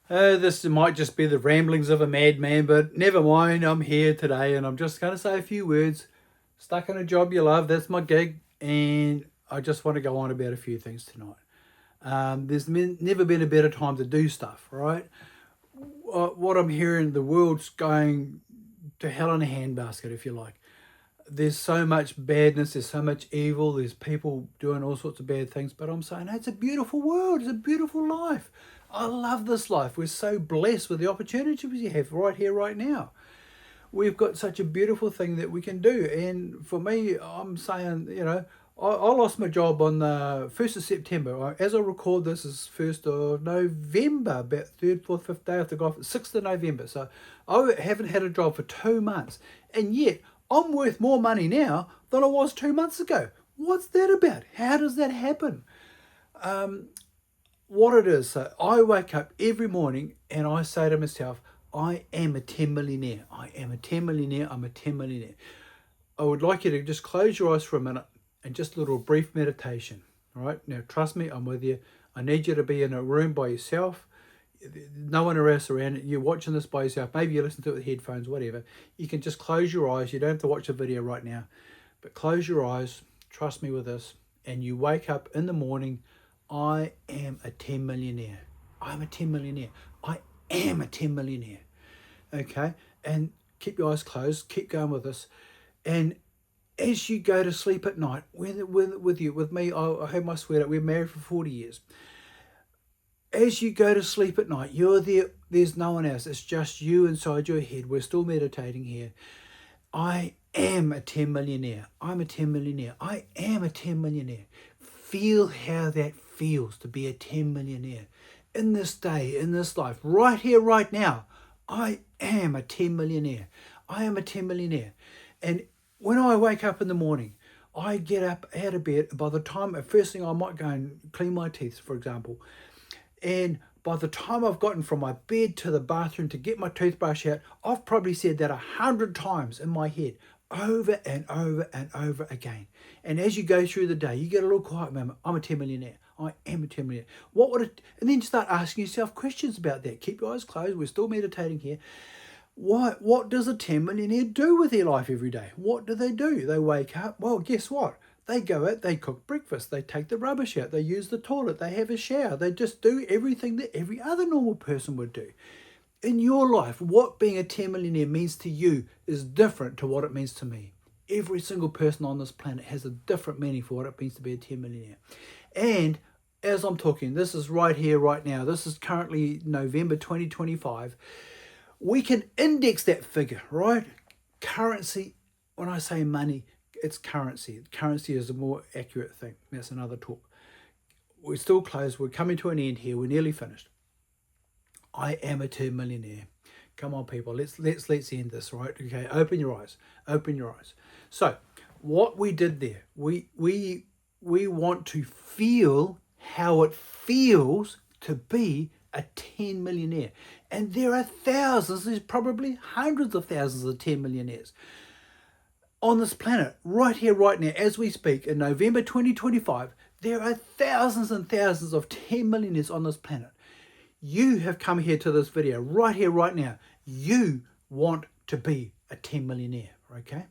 This might just be the ramblings of a madman, but never mind. I'm here today and I'm just going to say a few words. Stuck in a job you love, that's my gig, and I just want to go on about a few things tonight. Never been a better time to do stuff, right? What I'm hearing, the world's going to hell in a handbasket, if you like. There's so much badness, there's so much evil, there's people doing all sorts of bad things, but I'm saying, hey, it's a beautiful world, it's a beautiful life. I love this life. We're so blessed with the opportunities we have right here, right now. We've got such a beautiful thing that we can do. And for me, I'm saying, I lost my job on the 1st of September. As I record this, is 1st of November, about 3rd, 4th, 5th day after golf, 6th of November. So I haven't had a job for 2 months. And yet, I'm worth more money now than I was 2 months ago. What's that about? How does that happen? What it is, so I wake up every morning and I say to myself, I am a 10 millionaire. I am a 10 millionaire. I'm a 10 millionaire. I would like you to just close your eyes for a minute and just a little brief meditation. All right. Now, trust me, I'm with you. I need you to be in a room by yourself. No one else around it. You're watching this by yourself. Maybe you listen to it with headphones, whatever. You can just close your eyes. You don't have to watch the video right now, but close your eyes. Trust me with this. And you wake up in the morning. I am a 10 millionaire. I'm a 10 millionaire. I am a 10 millionaire. Okay? And keep your eyes closed. Keep going with this. And as you go to sleep at night, with me, I have my sweater. We're married for 40 years. As you go to sleep at night, you're there. There's no one else. It's just you inside your head. We're still meditating here. I am a 10 millionaire. I'm a 10 millionaire. I am a 10 millionaire. Feel how that feels to be a 10 millionaire. In this day, in this life, right here, right now, I am a 10 millionaire. I am a 10 millionaire. And when I wake up in the morning, I get up out of bed. By the time, first thing I might go and clean my teeth, for example. And by the time I've gotten from my bed to the bathroom to get my toothbrush out, I've probably said that 100 times in my head, over and over and over again. And as you go through the day, you get a little quiet moment. I'm a 10 millionaire. I am a 10 millionaire. What would it, and then start asking yourself questions about that. Keep your eyes closed. We're still meditating here. What does a 10 millionaire do with their life every day? What do? They wake up. Well, guess what? They go out, they cook breakfast, they take the rubbish out, they use the toilet, they have a shower, they just do everything that every other normal person would do. In your life, what being a 10 millionaire means to you is different to what it means to me. Every single person on this planet has a different meaning for what it means to be a 10 millionaire. And as I'm talking, this is right here, right now, this is currently November 2025, we can index that figure, right? Currency, when I say money, it's currency. Currency is a more accurate thing. That's another talk. We're still close. We're coming to an end here. We're nearly finished. I am a 10 millionaire. Come on, people. Let's end this, right? Okay. Open your eyes. Open your eyes. So, what we did there, we want to feel how it feels to be a 10 millionaire. And there are thousands, there's probably hundreds of thousands of 10 millionaires on this planet, right here, right now, as we speak, in November 2025, there are thousands and thousands of 10 millionaires on this planet. You have come here to this video, right here, right now. You want to be a 10 millionaire, okay?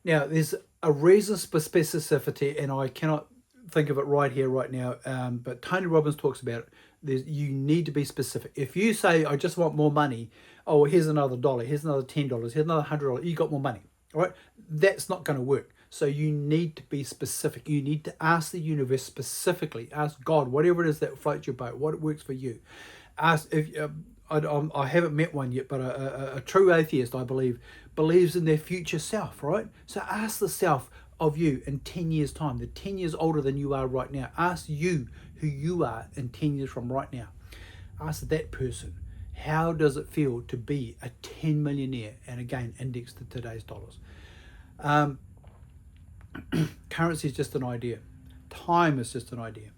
Now, there's a reason for specificity, and I cannot think of it right here, right now, but Tony Robbins talks about it. You need to be specific. If you say, I just want more money, oh, here's another dollar, here's another $10, here's another $100, you got more money. All right, that's not going to work. So you need to be specific. You need to ask the universe specifically. Ask God, whatever it is that floats your boat, what works for you. Ask if I haven't met one yet, but a true atheist, I believe, believes in their future self. Right. So ask the self of you in 10 years' time. The 10 years older than you are right now. Ask you who you are in 10 years from right now. Ask that person. How does it feel to be a 10 millionaire? And again, indexed to today's dollars. Currency is just an idea. Time is just an idea.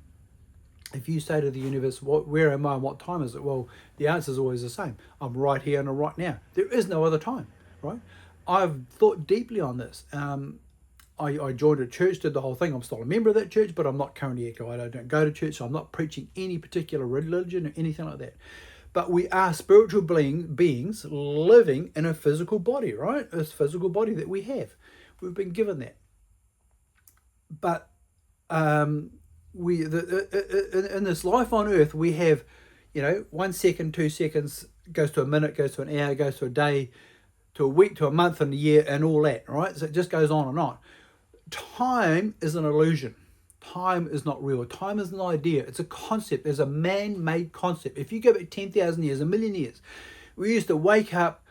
If you say to the universe, where am I and what time is it? Well, the answer is always the same. I'm right here and right now. There is no other time, right? I've thought deeply on this. I joined a church, did the whole thing. I'm still a member of that church, but I'm not currently I don't go to church, so I'm not preaching any particular religion or anything like that. but we are spiritual beings living in a physical body, right? This physical body that we have. We've been given that. But in this life on earth, we have, 1 second, 2 seconds, goes to a minute, goes to an hour, goes to a day, to a week, to a month, and a year, and all that, right? So it just goes on and on. Time is an illusion. Time is not real. Time is an idea. It's a concept. There's a man-made concept. If you go back 10,000 years, a million years, we used to wake up,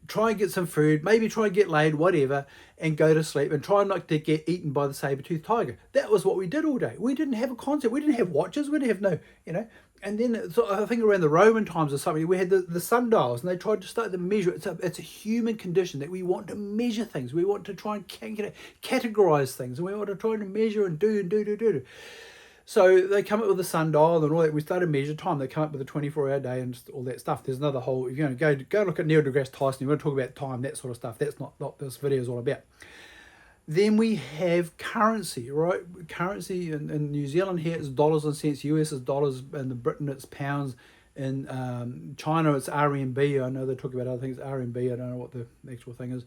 try and get some food, maybe try and get laid, whatever, and go to sleep and try not to get eaten by the saber-toothed tiger. That was what we did all day. We didn't have a concept. We didn't have watches. We didn't have And then so I think around the Roman times or something, we had the sundials, and they tried to start to measure. It's a human condition that we want to measure things. We want to try and categorize things, and we want to try and measure and do. So they come up with the sundial and all that. We started to measure time. They come up with a 24-hour day and all that stuff. There's another whole, go look at Neil deGrasse Tyson. You want to talk about time, that sort of stuff. That's not what this video is all about. Then we have currency, right? Currency in New Zealand here is dollars and cents. US is dollars, and in Britain it's pounds. In China it's RMB. I know they talk about other things, RMB. I don't know what the actual thing is.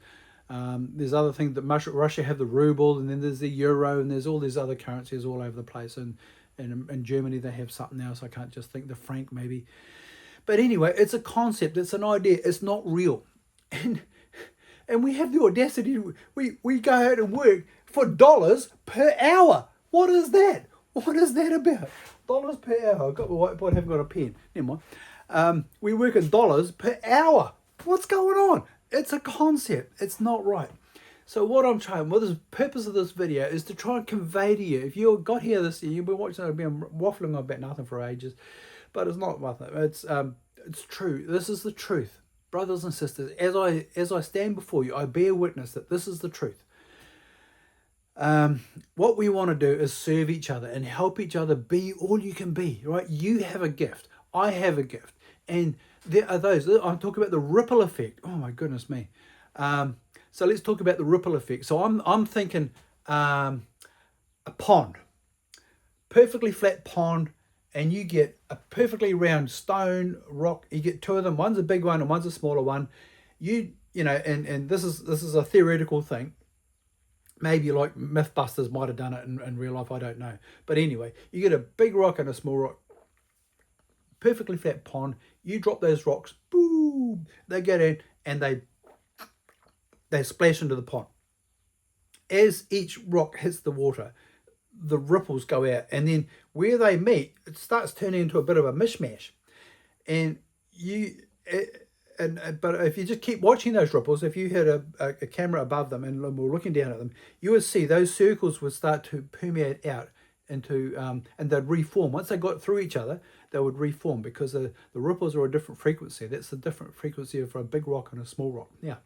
There's other things that Russia have the ruble, and then there's the euro, and there's all these other currencies all over the place. And in Germany they have something else. I can't just think, the franc maybe. But anyway, it's a concept. It's an idea. It's not real. And we have the audacity, we go out and work for dollars per hour. What is that? What is that about? Dollars per hour. I've got my whiteboard, I haven't got a pen. Never mind. We work in dollars per hour. What's going on? It's a concept. It's not right. So what I'm trying, the purpose of this video is to try and convey to you, if you got here this year, you've been watching, I've been waffling on about nothing for ages, but it's not nothing. It's true. This is the truth. Brothers and sisters, as I stand before you, I bear witness that this is the truth. What we want to do is serve each other and help each other be all you can be, right? You have a gift. I have a gift. And there are those, I'm talking about the ripple effect. Oh my goodness me. So let's talk about the ripple effect. So I'm thinking a pond, perfectly flat pond, and you get a perfectly round stone, rock. You get two of them. One's a big one and one's a smaller one. And this is a theoretical thing. Maybe like Mythbusters might have done it in real life. I don't know. But anyway, you get a big rock and a small rock. Perfectly flat pond. You drop those rocks. Boom. They get in and they splash into the pond. As each rock hits the water, the ripples go out, and then where they meet, it starts turning into a bit of a mishmash. But if you just keep watching those ripples, if you had a camera above them and we're looking down at them, you would see those circles would start to permeate out into, and they'd reform. Once they got through each other, they would reform, because the ripples are a different frequency. That's the different frequency for a big rock and a small rock. Now,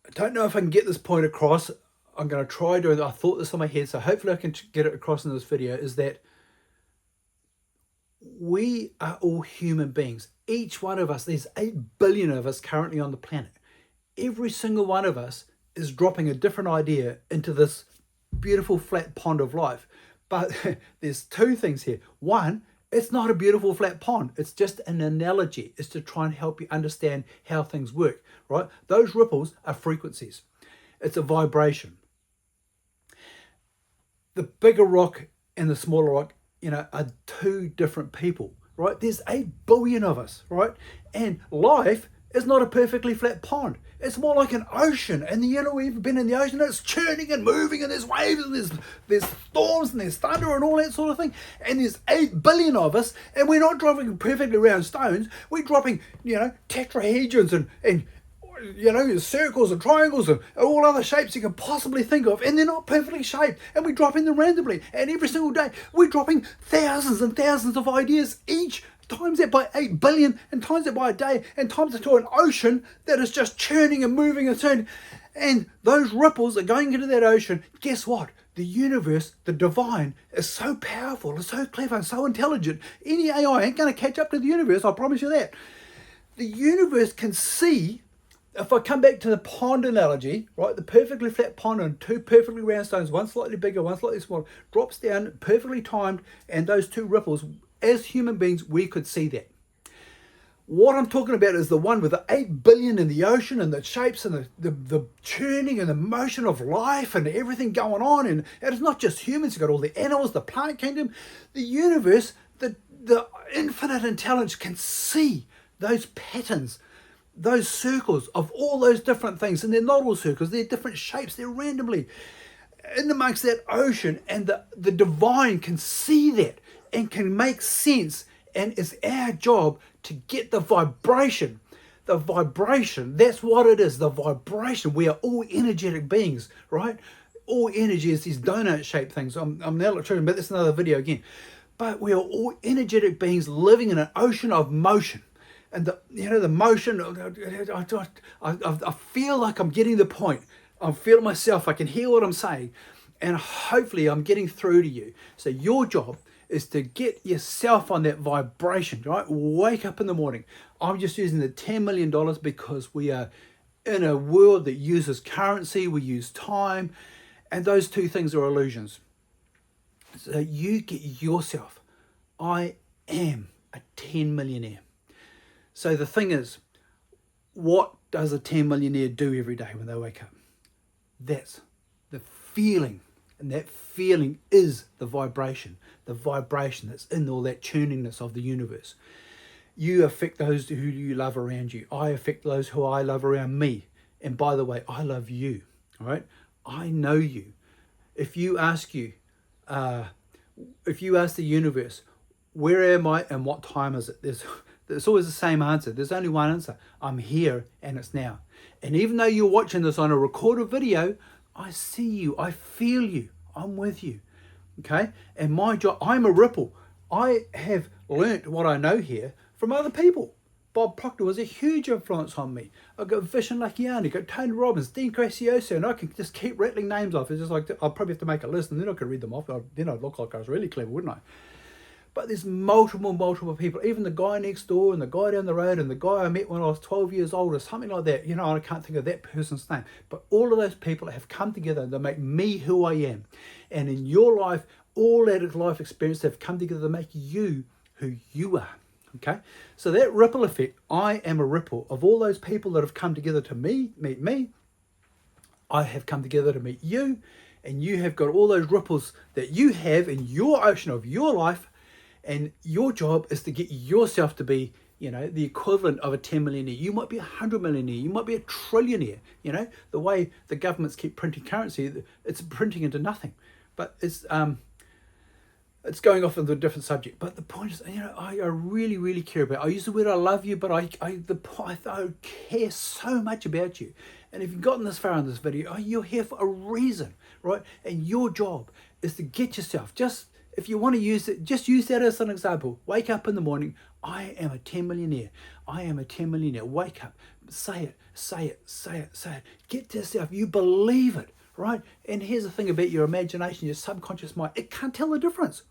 I don't know if I can get this point across. I'm going to try doing it. I thought this on my head, so hopefully I can get it across in this video, is that we are all human beings. Each one of us, there's 8 billion of us currently on the planet. Every single one of us is dropping a different idea into this beautiful flat pond of life. But there's two things here. One, it's not a beautiful flat pond. It's just an analogy. It's to try and help you understand how things work, right? Those ripples are frequencies. It's a vibration. The bigger rock and the smaller rock, are two different people, right? There's 8 billion of us, right? And life is not a perfectly flat pond. It's more like an ocean. And we've been in the ocean, it's churning and moving, and there's waves, and there's storms, and there's thunder, and all that sort of thing. And there's 8 billion of us, and we're not dropping perfectly round stones. We're dropping, tetrahedrons and circles and triangles and all other shapes you can possibly think of, and they're not perfectly shaped, and we're dropping them randomly, and every single day we're dropping thousands and thousands of ideas each, times that by 8 billion, and times that by a day, and times it to an ocean that is just churning and moving and turning, and those ripples are going into that ocean. Guess what? The universe, the divine, is so powerful, is so clever, and so intelligent. Any AI ain't going to catch up to the universe, I promise you that. The universe can see. If I come back to the pond analogy, right, the perfectly flat pond and 2 perfectly round stones, one slightly bigger, one slightly smaller, drops down, perfectly timed, and those 2 ripples as human beings, we could see that. What I'm talking about is the one with the 8 billion in the ocean and the shapes and the churning and the motion of life and everything going on. And it's not just humans, you've got all the animals, the plant kingdom, the universe, the infinite intelligence can see those patterns, those circles of all those different things. And they're not all circles, they're different shapes, they're randomly in amongst that ocean. And the divine can see that and can make sense. And it's our job to get the vibration. The vibration, that's what it is, the vibration. We are all energetic beings, right? All energy is these donut-shaped things. I'm now talking about this another video again. But we are all energetic beings living in an ocean of motion. And the motion, I feel like I'm getting the point. I'm feeling myself, I can hear what I'm saying. And hopefully I'm getting through to you. So your job is to get yourself on that vibration, right? Wake up in the morning. I'm just using the $10 million because we are in a world that uses currency, we use time, and those two things are illusions. So you get yourself, I am a 10 millionaire. So the thing is, what does a 10 millionaire do every day when they wake up? That's the feeling. And that feeling is the vibration that's in all that churningness of the universe. You affect those who you love around you. I affect those who I love around me. And by the way, I love you, all right? I know you. If you ask the universe, where am I and what time is it? There's always the same answer. There's only one answer. I'm here and it's now. And even though you're watching this on a recorded video, I see you, I feel you, I'm with you, okay? And my job, I'm a ripple. I have learnt what I know here from other people. Bob Proctor was a huge influence on me. I've got Vishen Lakhiani, got Tony Robbins, Dean Graziosi, and I can just keep rattling names off. It's just like, I'll probably have to make a list and then I can read them off. Then I'd look like I was really clever, wouldn't I? But there's multiple people, even the guy next door and the guy down the road and the guy I met when I was 12 years old or something like that. You know, I can't think of that person's name. But all of those people have come together to make me who I am. And in your life, all that life experience have come together to make you who you are. Okay? So that ripple effect, I am a ripple of all those people that have come together to meet me. I have come together to meet you. And you have got all those ripples that you have in your ocean of your life. And your job is to get yourself to be, you know, the equivalent of a 10 millionaire. You might be 100 millionaire. You might be a trillionaire. You know, the way the governments keep printing currency, it's printing into nothing. But it's going off into a different subject. But the point is, you know, I really, really care about. I use the word I love you, but I care so much about you. And if you've gotten this far in this video, you're here for a reason, right? And your job is to get yourself if you want to use it, just use that as an example. Wake up in the morning. I am a 10 millionaire. I am a 10 millionaire. Wake up. Say it, say it, say it, say it. Get to yourself. You believe it, right? And here's the thing about your imagination, your subconscious mind. It can't tell the difference.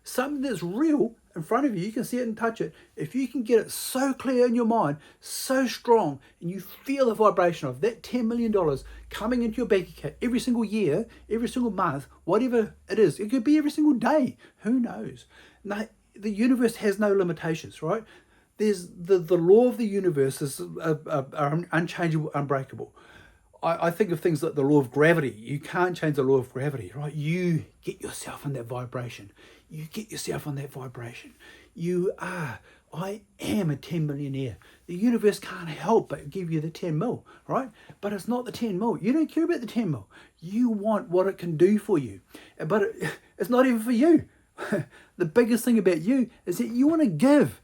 Something that's real in front of you, you can see it and touch it. If you can get it so clear in your mind, so strong, and you feel the vibration of that $10 million coming into your bank account every single year, every single month, whatever it is, it could be every single day. Who knows? No, the universe has no limitations, right? There's the law of the universe is unchangeable, unbreakable. I think of things like the law of gravity. You can't change the law of gravity, right? You get yourself in that vibration. You get yourself on that vibration. I am a 10 millionaire. The universe can't help but give you the 10 mil, right? But it's not the 10 mil. You don't care about the 10 mil. You want what it can do for you. But it's not even for you. The biggest thing about you is that you want to give.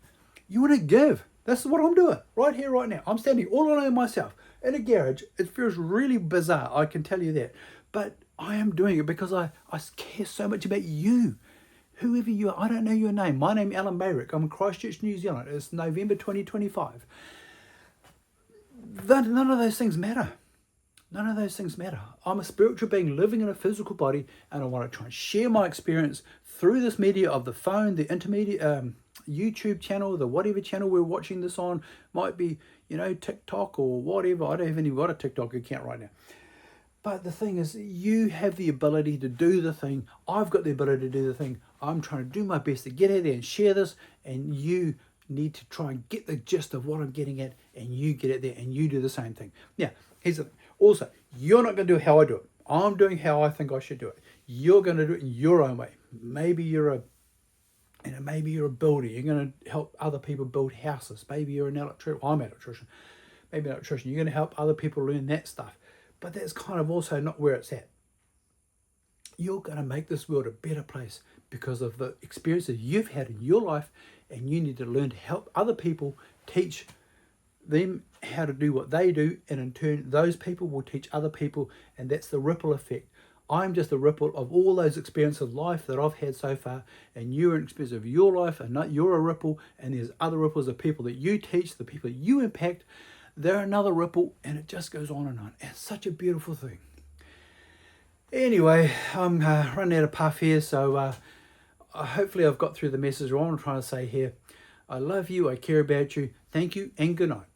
You want to give. This is what I'm doing right here, right now. I'm standing all alone myself in a garage. It feels really bizarre, I can tell you that. But I am doing it because I care so much about you. Whoever you are, I don't know your name. My name is Alan Bayrick. I'm in Christchurch, New Zealand. It's November 2025. None of those things matter. None of those things matter. I'm a spiritual being living in a physical body, and I want to try and share my experience through this media of the phone, the intermediate YouTube channel, the whatever channel we're watching this on. Might be, you know, TikTok or whatever. I don't have any got a TikTok account right now. But the thing is, you have the ability to do the thing. I've got the ability to do the thing. I'm trying to do my best to get out there and share this, and you need to try and get the gist of what I'm getting at, and you get it there and you do the same thing. Now, here's the thing. Also, you're not going to do it how I do it. I'm doing how I think I should do it. You're going to do it in your own way. Maybe you're a builder. You're going to help other people build houses. Maybe you're an electrician. I'm an electrician. Maybe an electrician. You're going to help other people learn that stuff. But that's kind of also not where it's at. You're going to make this world a better place because of the experiences you've had in your life, and you need to learn to help other people, teach them how to do what they do, and in turn those people will teach other people, and that's the ripple effect. I'm just a ripple of all those experiences of life that I've had so far, and you're an experience of your life, and not you're a ripple, and there's other ripples of people that you teach, the people that you impact. They're another ripple, and it just goes on and on. It's such a beautiful thing. Anyway, I'm running out of puff here, so hopefully I've got through the message. What I'm trying to say here, I love you, I care about you. Thank you, and good night.